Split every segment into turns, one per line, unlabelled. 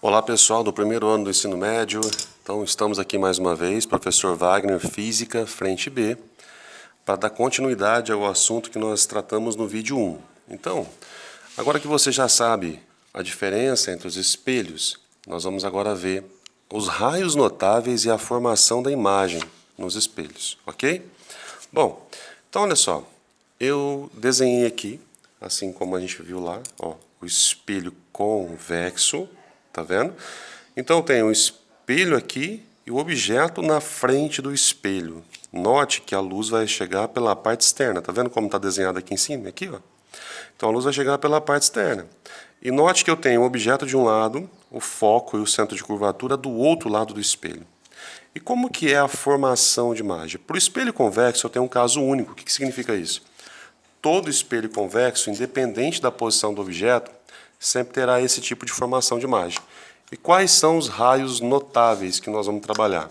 Olá pessoal do primeiro ano do ensino médio, então estamos aqui mais uma vez, professor Wagner, Física, frente B, para dar continuidade ao assunto que nós tratamos no vídeo 1. Então, agora que você já sabe a diferença entre os espelhos, nós vamos agora ver os raios notáveis e a formação da imagem nos espelhos, ok? Bom, então olha só, eu desenhei aqui, assim como a gente viu lá, ó, o espelho convexo, tá vendo? Então eu tenho o espelho aqui e o objeto na frente do espelho. Note que a luz vai chegar pela parte externa, tá vendo como está desenhado aqui em cima? Aqui, ó. Então a luz vai chegar pela parte externa. E note que eu tenho o objeto de um lado, o foco e o centro de curvatura do outro lado do espelho. E como que é a formação de imagem? Para o espelho convexo eu tenho um caso único. O que significa isso? Todo espelho convexo, independente da posição do objeto, sempre terá esse tipo de formação de imagem. E quais são os raios notáveis que nós vamos trabalhar?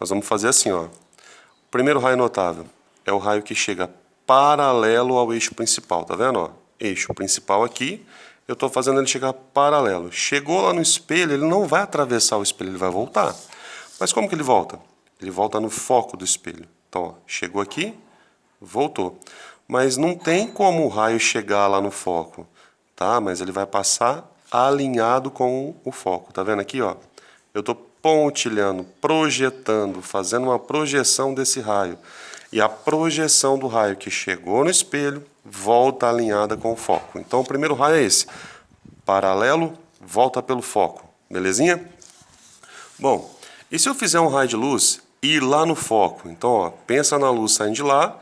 Nós vamos fazer assim, ó. O primeiro raio notável é o raio que chega paralelo ao eixo principal, tá vendo? Ó? Eixo principal aqui, eu estou fazendo ele chegar paralelo. Chegou lá no espelho, ele não vai atravessar o espelho, ele vai voltar. Mas como que ele volta? Ele volta no foco do espelho. Então, ó, chegou aqui, voltou. Mas não tem como o raio chegar lá no foco, tá? Mas ele vai passar alinhado com o foco. Tá vendo aqui, ó? Eu estou pontilhando, projetando, fazendo uma projeção desse raio. E a projeção do raio que chegou no espelho volta alinhada com o foco. Então o primeiro raio é esse. Paralelo, volta pelo foco. Belezinha? Bom, e se eu fizer um raio de luz e ir lá no foco? Então, ó, pensa na luz saindo de lá,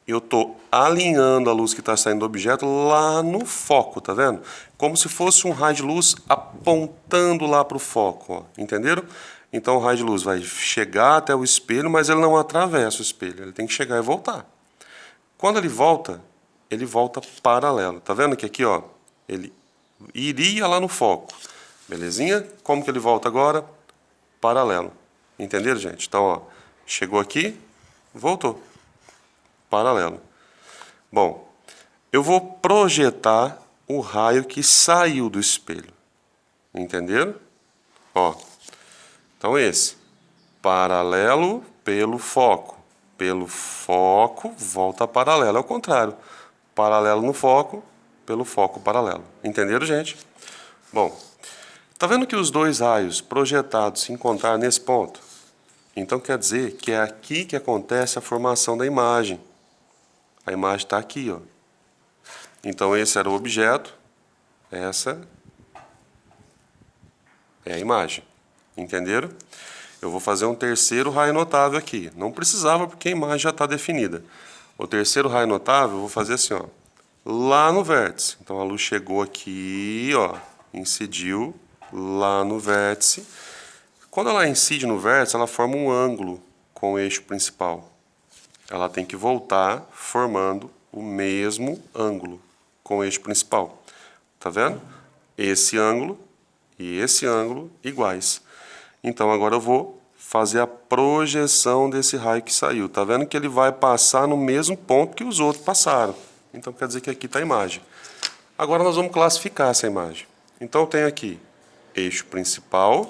eu estou alinhando a luz que está saindo do objeto lá no foco, tá vendo? Como se fosse um raio de luz apontando lá para o foco, ó, entenderam? Então o raio de luz vai chegar até o espelho, mas ele não atravessa o espelho, ele tem que chegar e voltar. Quando ele volta paralelo. Tá vendo que aqui, ó, ele iria lá no foco, belezinha? Como que ele volta agora? Paralelo. Entenderam, gente? Então, ó, chegou aqui, voltou. Paralelo. Bom, eu vou projetar o raio que saiu do espelho. Entenderam? Ó, então esse. Paralelo pelo foco. Pelo foco, volta paralelo. É o contrário. Paralelo no foco, pelo foco paralelo. Entenderam, gente? Bom, tá vendo que os dois raios projetados se encontraram nesse ponto? Então quer dizer que é aqui que acontece a formação da imagem. A imagem está aqui, ó. Então esse era o objeto, essa é a imagem. Entenderam? Eu vou fazer um terceiro raio notável aqui. Não precisava porque a imagem já está definida. O terceiro raio notável eu vou fazer assim, ó, lá no vértice. Então a luz chegou aqui, ó, incidiu lá no vértice. Quando ela incide no vértice, ela forma um ângulo com o eixo principal. Ela tem que voltar formando o mesmo ângulo com o eixo principal. Tá vendo? Esse ângulo e esse ângulo iguais. Então agora eu vou fazer a projeção desse raio que saiu. Tá vendo que ele vai passar no mesmo ponto que os outros passaram. Então quer dizer que aqui está a imagem. Agora nós vamos classificar essa imagem. Então eu tenho aqui eixo principal.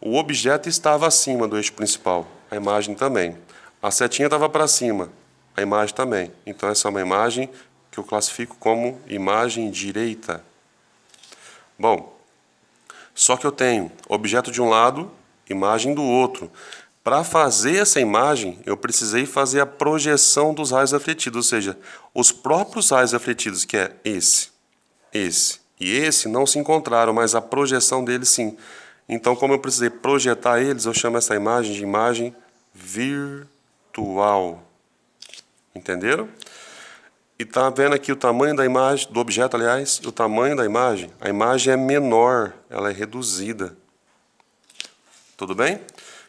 O objeto estava acima do eixo principal. A imagem também. A setinha estava para cima. A imagem também. Então essa é uma imagem que eu classifico como imagem direita. Bom, só que eu tenho objeto de um lado, imagem do outro. Para fazer essa imagem, eu precisei fazer a projeção dos raios refletidos, ou seja, os próprios raios refletidos, que é esse e esse, não se encontraram, mas a projeção deles sim. Então, como eu precisei projetar eles, eu chamo essa imagem de imagem virtual. Entenderam? E tá vendo aqui o tamanho da imagem, do objeto, aliás, o tamanho da imagem? A imagem é menor, ela é reduzida. Tudo bem?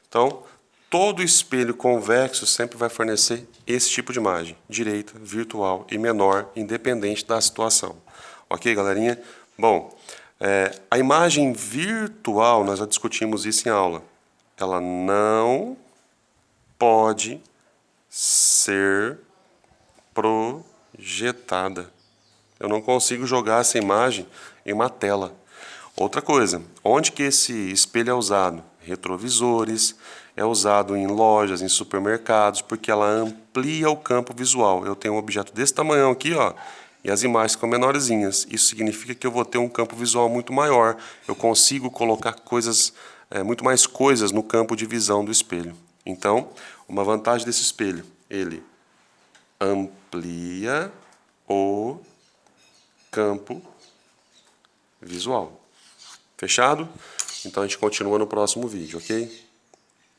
Então, todo espelho convexo sempre vai fornecer esse tipo de imagem, direita, virtual e menor, independente da situação. Ok, galerinha? Bom, a imagem virtual, nós já discutimos isso em aula, ela não pode ser projetada. Eu não consigo jogar essa imagem em uma tela. Outra coisa, onde que esse espelho é usado? Retrovisores, é usado em lojas, em supermercados, porque ela amplia o campo visual. Eu tenho um objeto desse tamanho aqui, ó, e as imagens ficam menorzinhas. Isso significa que eu vou ter um campo visual muito maior. Eu consigo colocar coisas, muito mais coisas no campo de visão do espelho. Então, uma vantagem desse espelho, ele amplia o campo visual. Fechado? Então a gente continua no próximo vídeo, ok?